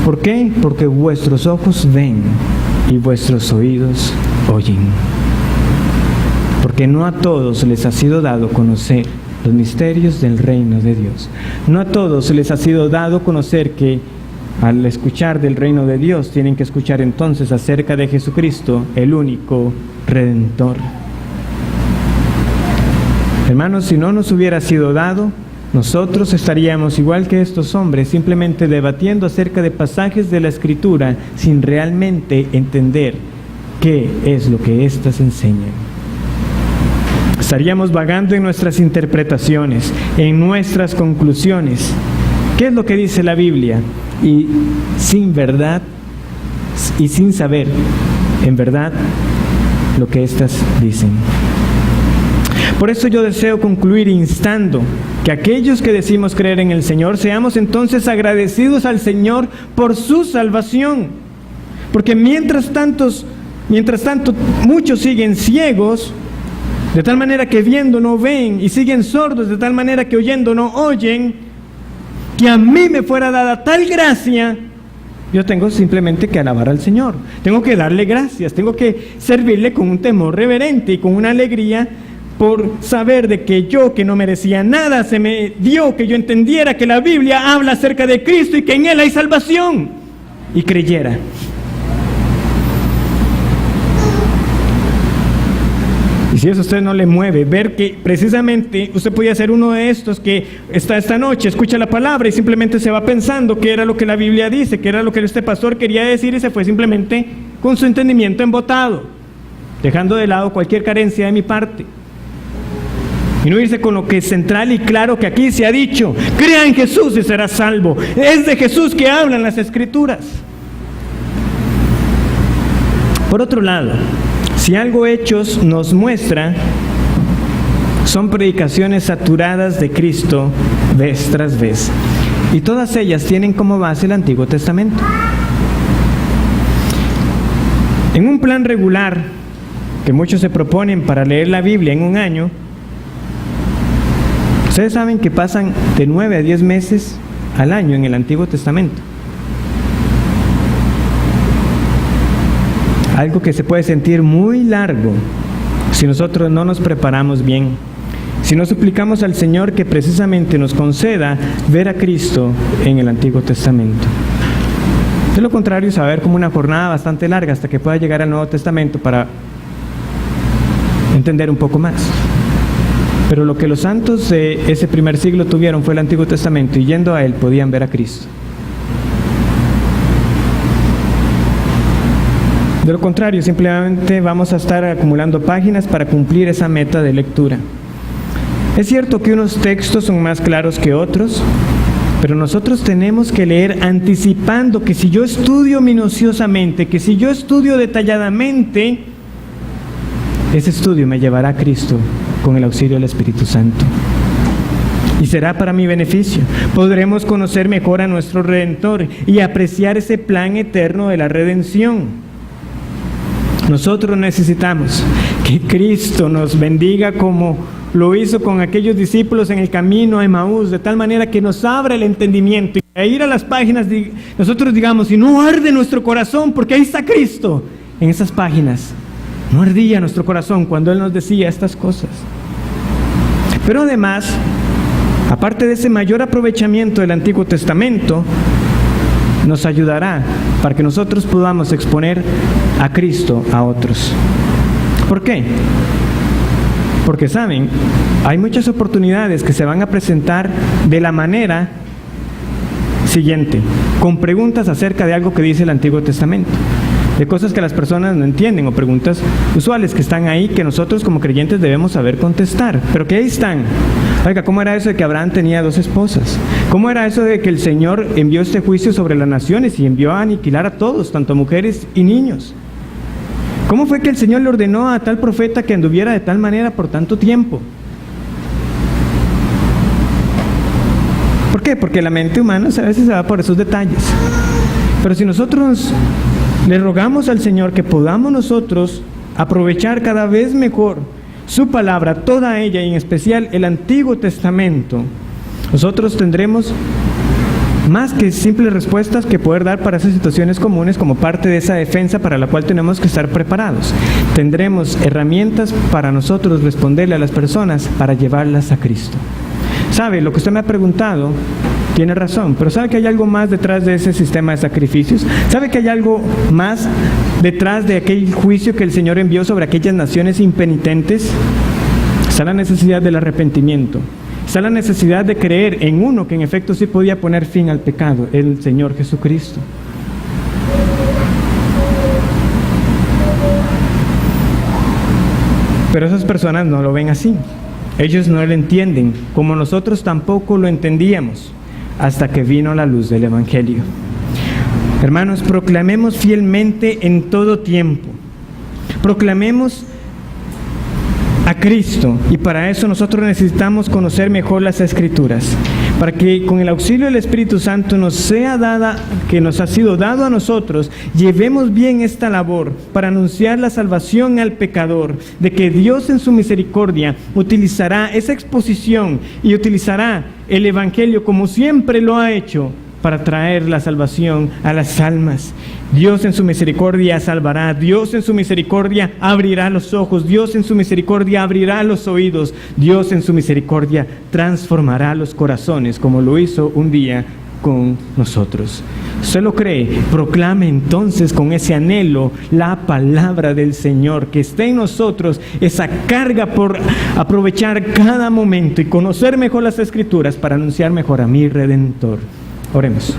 ¿Por qué? Porque vuestros ojos ven y vuestros oídos oyen. Porque no a todos les ha sido dado conocer los misterios del reino de Dios. No a todos les ha sido dado conocer que al escuchar del reino de Dios tienen que escuchar entonces acerca de Jesucristo, el único Redentor. Hermanos, si no nos hubiera sido dado, nosotros estaríamos igual que estos hombres, simplemente debatiendo acerca de pasajes de la Escritura sin realmente entender qué es lo que éstas enseñan. Estaríamos vagando en nuestras interpretaciones, en nuestras conclusiones. ¿Qué es lo que dice la Biblia? Y sin verdad y sin saber en verdad lo que éstas dicen. Por eso yo deseo concluir instando que aquellos que decimos creer en el Señor seamos entonces agradecidos al Señor por su salvación. Porque mientras tanto muchos siguen ciegos, de tal manera que viendo no ven, y siguen sordos de tal manera que oyendo no oyen, que a mí me fuera dada tal gracia, yo tengo simplemente que alabar al Señor, tengo que darle gracias, tengo que servirle con un temor reverente y con una alegría por saber de que yo, que no merecía nada, se me dio que yo entendiera que la Biblia habla acerca de Cristo y que en Él hay salvación, y creyera. Y si eso a usted no le mueve, ver que precisamente usted podía ser uno de estos que está esta noche, escucha la palabra y simplemente se va pensando que era lo que la Biblia dice, que era lo que este pastor quería decir, y se fue simplemente con su entendimiento embotado, dejando de lado cualquier carencia de mi parte. Y no irse con lo que es central y claro que aquí se ha dicho: crea en Jesús y será salvo. Es de Jesús que hablan las Escrituras. Por otro lado, si algo Hechos nos muestra, son predicaciones saturadas de Cristo vez tras vez. Y todas ellas tienen como base el Antiguo Testamento. En un plan regular que muchos se proponen para leer la Biblia en un año, ustedes saben que pasan de 9 a 10 meses al año en el Antiguo Testamento. Algo que se puede sentir muy largo si nosotros no nos preparamos bien, si no suplicamos al Señor que precisamente nos conceda ver a Cristo en el Antiguo Testamento. De lo contrario, se va a ver como una jornada bastante larga hasta que pueda llegar al Nuevo Testamento para entender un poco más. Pero lo que los santos de ese primer siglo tuvieron fue el Antiguo Testamento, y yendo a él podían ver a Cristo. De lo contrario, simplemente vamos a estar acumulando páginas para cumplir esa meta de lectura. Es cierto que unos textos son más claros que otros, pero nosotros tenemos que leer anticipando que si yo estudio minuciosamente, que si yo estudio detalladamente, ese estudio me llevará a Cristo con el auxilio del Espíritu Santo. Y será para mi beneficio. Podremos conocer mejor a nuestro Redentor y apreciar ese plan eterno de la redención. Nosotros necesitamos que Cristo nos bendiga como lo hizo con aquellos discípulos en el camino a Emaús, de tal manera que nos abra el entendimiento y a ir a las páginas nosotros digamos: y no arde nuestro corazón porque ahí está Cristo. En esas páginas no ardía nuestro corazón cuando Él nos decía estas cosas. Pero además, aparte de ese mayor aprovechamiento del Antiguo Testamento, nos ayudará para que nosotros podamos exponer a Cristo a otros. ¿Por qué? Porque saben, hay muchas oportunidades que se van a presentar de la manera siguiente, con preguntas acerca de algo que dice el Antiguo Testamento, de cosas que las personas no entienden, o preguntas usuales que están ahí que nosotros como creyentes debemos saber contestar, pero que ahí están. Oiga, ¿cómo era eso de que Abraham tenía 2 esposas? ¿Cómo era eso de que el Señor envió este juicio sobre las naciones y envió a aniquilar a todos, tanto mujeres y niños? ¿Cómo fue que el Señor le ordenó a tal profeta que anduviera de tal manera por tanto tiempo? ¿Por qué? Porque la mente humana a veces se va por esos detalles. Pero si nosotros le rogamos al Señor que podamos nosotros aprovechar cada vez mejor su palabra, toda ella, y en especial el Antiguo Testamento, nosotros tendremos más que simples respuestas que poder dar para esas situaciones comunes como parte de esa defensa para la cual tenemos que estar preparados. Tendremos herramientas para nosotros responderle a las personas para llevarlas a Cristo. ¿Sabe? Lo que usted me ha preguntado tiene razón, pero ¿sabe que hay algo más detrás de ese sistema de sacrificios? ¿Sabe que hay algo más detrás de aquel juicio que el Señor envió sobre aquellas naciones impenitentes? Está la necesidad del arrepentimiento. Está la necesidad de creer en uno que en efecto sí podía poner fin al pecado, el Señor Jesucristo. Pero esas personas no lo ven así. Ellos no lo entienden, como nosotros tampoco lo entendíamos, hasta que vino la luz del Evangelio. Hermanos, proclamemos fielmente en todo tiempo. Proclamemos a Cristo, y para eso nosotros necesitamos conocer mejor las Escrituras, para que con el auxilio del Espíritu Santo nos sea dada, que nos ha sido dado a nosotros, llevemos bien esta labor para anunciar la salvación al pecador, de que Dios en su misericordia utilizará esa exposición y utilizará el Evangelio como siempre lo ha hecho para traer la salvación a las almas. Dios en su misericordia salvará, Dios en su misericordia abrirá los ojos, Dios en su misericordia abrirá los oídos, Dios en su misericordia transformará los corazones, como lo hizo un día con nosotros. ¿Usted lo cree? Proclame entonces con ese anhelo la palabra del Señor, que esté en nosotros esa carga por aprovechar cada momento y conocer mejor las Escrituras para anunciar mejor a mi Redentor. Oremos.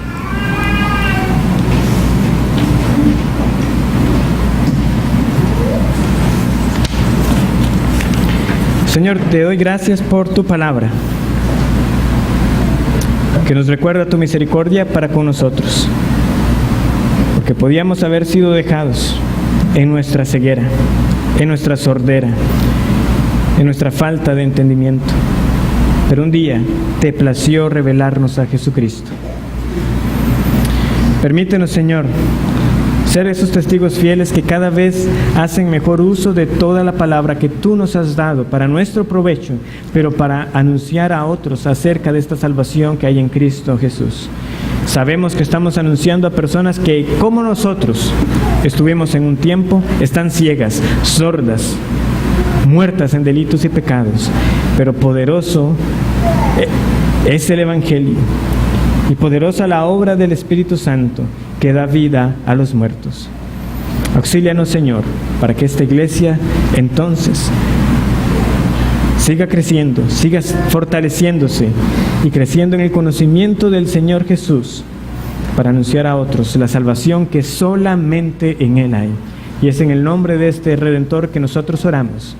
Señor, te doy gracias por tu palabra, que nos recuerda tu misericordia para con nosotros, porque podíamos haber sido dejados en nuestra ceguera, en nuestra sordera, en nuestra falta de entendimiento, pero un día te plació revelarnos a Jesucristo. Permítenos, Señor, ser esos testigos fieles que cada vez hacen mejor uso de toda la palabra que tú nos has dado para nuestro provecho, pero para anunciar a otros acerca de esta salvación que hay en Cristo Jesús. Sabemos que estamos anunciando a personas que, como nosotros, estuvimos en un tiempo, están ciegas, sordas, muertas en delitos y pecados, pero poderoso es el Evangelio. Y poderosa la obra del Espíritu Santo que da vida a los muertos. Auxílianos, Señor, para que esta iglesia entonces siga creciendo, siga fortaleciéndose y creciendo en el conocimiento del Señor Jesús, para anunciar a otros la salvación que solamente en Él hay. Y es en el nombre de este Redentor que nosotros oramos.